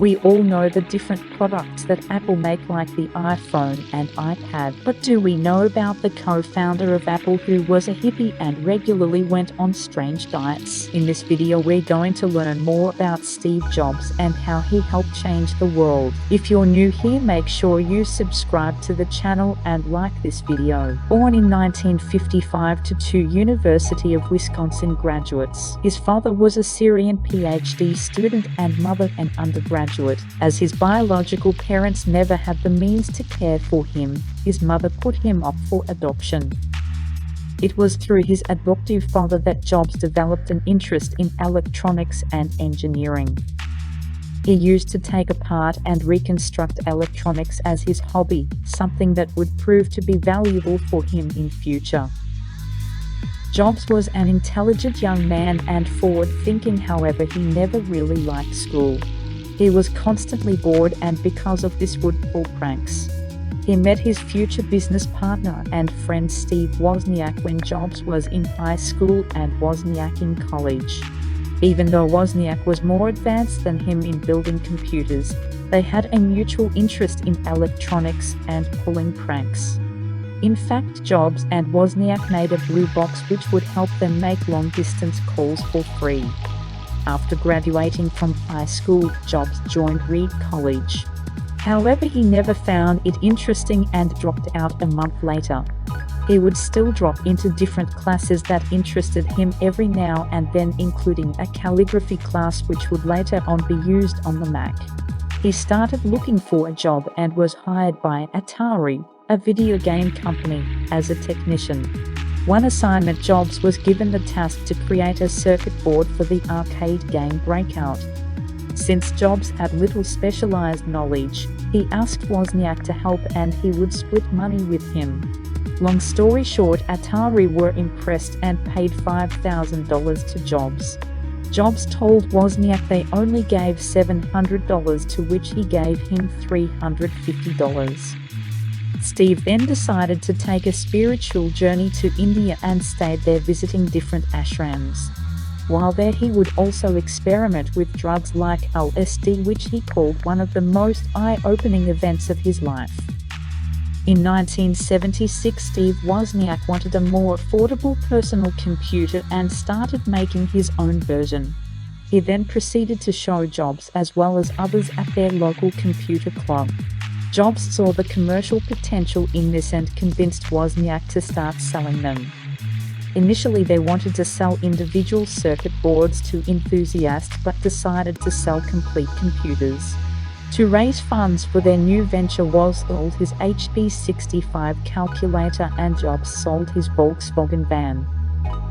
We all know the different products that Apple make, like the iPhone and iPad, but do we know about the co-founder of Apple, who was a hippie and regularly went on strange diets? In this video we're going to learn more about Steve Jobs and how he helped change the world. If you're new here, make sure you subscribe to the channel and like this video. Born in 1955 to two University of Wisconsin graduates, his father was a Syrian PhD student and mother an undergraduate. As his biological parents never had the means to care for him, his mother put him up for adoption. It was through his adoptive father that Jobs developed an interest in electronics and engineering. He used to take apart and reconstruct electronics as his hobby, something that would prove to be valuable for him in future. Jobs was an intelligent young man and forward-thinking, however he never really liked school. He was constantly bored and because of this would pull pranks. He met his future business partner and friend Steve Wozniak when Jobs was in high school and Wozniak in college. Even though Wozniak was more advanced than him in building computers, they had a mutual interest in electronics and pulling pranks. In fact, Jobs and Wozniak made a blue box which would help them make long-distance calls for free. After graduating from high school, Jobs joined Reed College. However, he never found it interesting and dropped out a month later. He would still drop into different classes that interested him every now and then, including a calligraphy class which would later on be used on the Mac. He started looking for a job and was hired by Atari, a video game company, as a technician. One assignment, Jobs was given the task to create a circuit board for the arcade game Breakout. Since Jobs had little specialized knowledge, he asked Wozniak to help and he would split money with him. Long story short, Atari were impressed and paid $5,000 to Jobs. Jobs told Wozniak they only gave $700, to which he gave him $350. Steve then decided to take a spiritual journey to India and stayed there visiting different ashrams. While there he would also experiment with drugs like LSD, which he called one of the most eye-opening events of his life. In 1976, Steve Wozniak wanted a more affordable personal computer and started making his own version. He then proceeded to show Jobs as well as others at their local computer club. Jobs saw the commercial potential in this and convinced Wozniak to start selling them. Initially they wanted to sell individual circuit boards to enthusiasts but decided to sell complete computers. To raise funds for their new venture, Woz sold his HP 65 calculator and Jobs sold his Volkswagen van.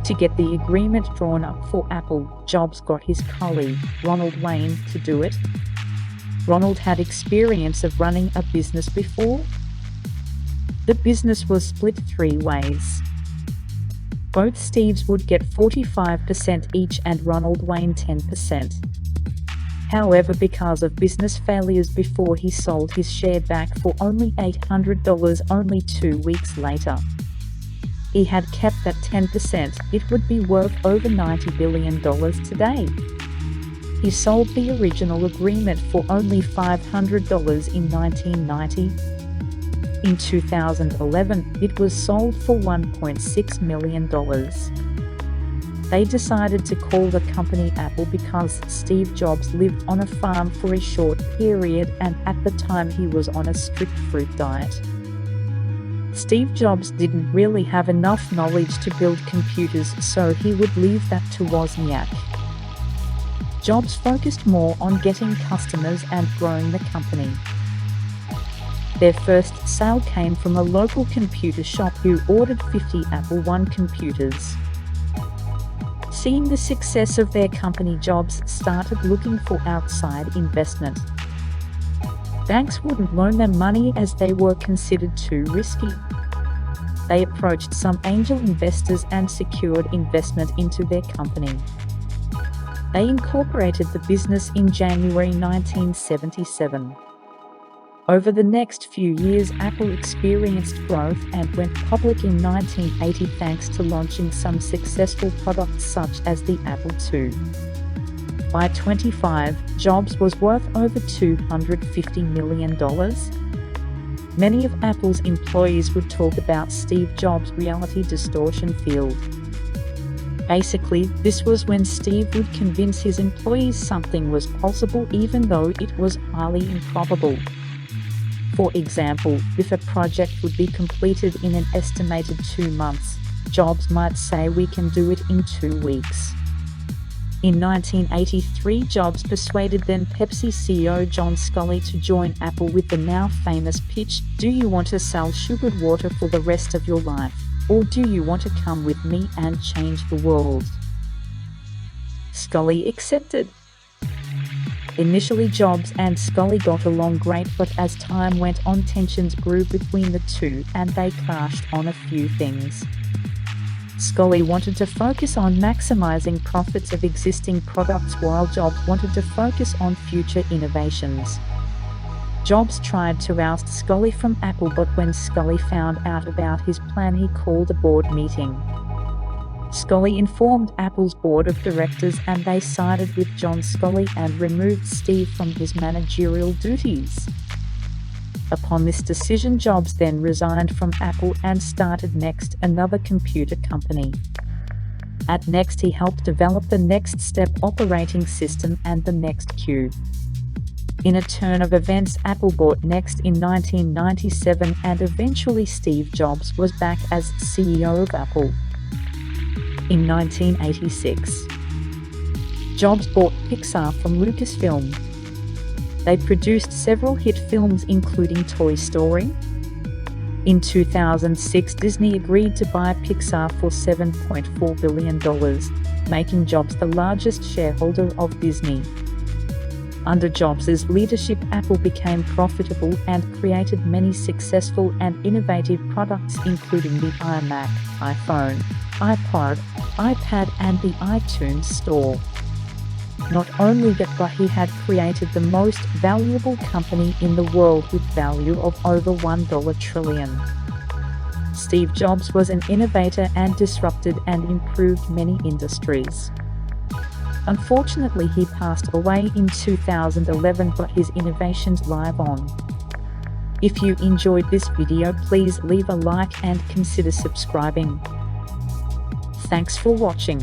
To get the agreement drawn up for Apple, Jobs got his colleague, Ronald Wayne, to do it. Ronald had experience of running a business before. The business was split three ways. Both Steves would get 45% each and Ronald Wayne 10%. However, because of business failures before, he sold his share back for only $800 only 2 weeks later. He had kept that 10%, it would be worth over $90 billion today. He sold the original agreement for only $500 in 1990. In 2011, it was sold for $1.6 million. They decided to call the company Apple because Steve Jobs lived on a farm for a short period and at the time he was on a strict fruit diet. Steve Jobs didn't really have enough knowledge to build computers, so he would leave that to Wozniak. Jobs focused more on getting customers and growing the company. Their first sale came from a local computer shop who ordered 50 Apple I computers. Seeing the success of their company, Jobs started looking for outside investment. Banks wouldn't loan them money as they were considered too risky. They approached some angel investors and secured investment into their company. They incorporated the business in January 1977. Over the next few years, Apple experienced growth and went public in 1980 thanks to launching some successful products such as the Apple II. By 25, Jobs was worth over $250 million. Many of Apple's employees would talk about Steve Jobs' reality distortion field. Basically, this was when Steve would convince his employees something was possible even though it was highly improbable. For example, if a project would be completed in an estimated 2 months, Jobs might say we can do it in 2 weeks. In 1983, Jobs persuaded then Pepsi CEO John Scully to join Apple with the now famous pitch, "Do you want to sell sugared water for the rest of your life? Or do you want to come with me and change the world?" Scully accepted. Initially, Jobs and Scully got along great, but as time went on, tensions grew between the two and they clashed on a few things. Scully wanted to focus on maximizing profits of existing products while Jobs wanted to focus on future innovations. Jobs tried to oust Scully from Apple, but when Scully found out about his plan, he called a board meeting. Scully informed Apple's board of directors and they sided with John Scully and removed Steve from his managerial duties. Upon this decision, Jobs then resigned from Apple and started Next, another computer company. At Next, he helped develop the Next Step operating system and the Next Cube. In a turn of events, Apple bought Next in 1997 and eventually Steve Jobs was back as CEO of Apple. In 1986, Jobs bought Pixar from Lucasfilm. They produced several hit films including Toy Story. In 2006, Disney agreed to buy Pixar for $7.4 billion, making Jobs the largest shareholder of Disney. Under Jobs' leadership, Apple became profitable and created many successful and innovative products including the iMac, iPhone, iPod, iPad and the iTunes Store. Not only that, but he had created the most valuable company in the world with value of over $1 trillion. Steve Jobs was an innovator and disrupted and improved many industries. Unfortunately, he passed away in 2011, but his innovations live on. If you enjoyed this video, please leave a like and consider subscribing. Thanks for watching.